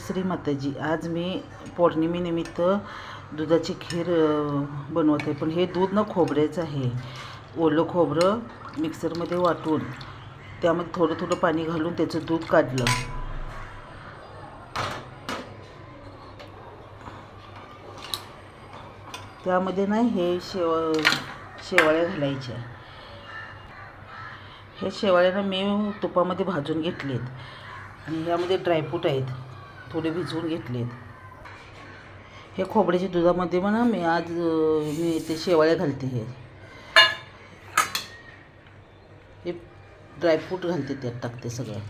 श्री माताजी. आज मी पौर्णिमेनिमित्त दुधाची खीर बनवत आहे. पण हे दूध ना खोबऱ्याचं आहे. ओलं खोबरं मिक्सरमध्ये वाटून त्यामध्ये थोडं थोडं पाणी घालून त्याचं दूध काढलं. त्यामध्ये ना हे शेवाळ्या घालायच्या. हे शेवाळ्या मी तुपामध्ये भाजून घेतलेत आणि ह्यामध्ये ड्रायफ्रूट आहेत, थोडे भिजवून घेतलेत. हे खोबऱ्याच्या दुधामध्ये म्हणा मी ते शेवाळ्या घालते. हे ड्रायफ्रूट घालते, त्यात टाकते सगळं.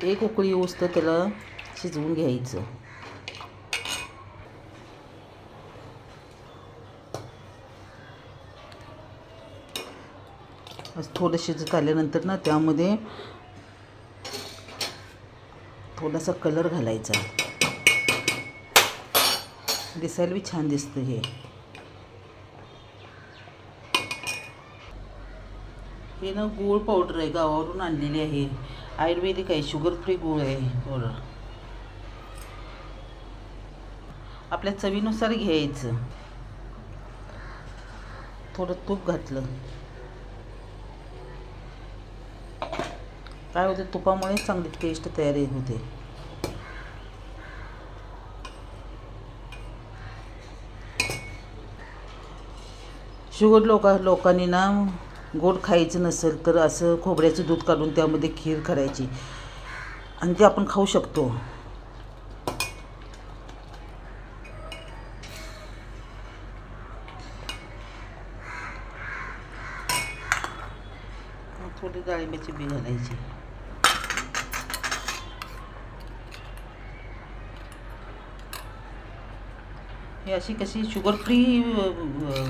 एक उकळी येऊस तर त्याला शिजवून घ्यायचं. थोडं शिजत आल्यानंतर ना त्यामध्ये थोडासा कलर घालायचा. दिसायला बी छान दिसतं. हे ना गूळ पावडर आहे, गावावरून आणलेली आहे. आयुर्वेदिक आहे, शुगर फ्री गूळ आहे पावडर. आपल्या चवीनुसार घ्यायचं. थोडं तूप घातलं. काय होते, तुपामुळे चांगली टेस्ट तयार होते. शुगर लोकांनी ना गोड खायचं नसेल तर असं खोबऱ्याचं दूध काढून त्यामध्ये खीर करायची आणि ते आपण खाऊ शकतो. थोडी डाळिंबाची बी घालायची. ही अशी कशी शुगर फ्री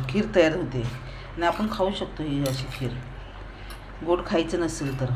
खीर तयार होते आणि आपण खाऊ शकतो ही अशी खीर, गोड खायचं नसेल तर.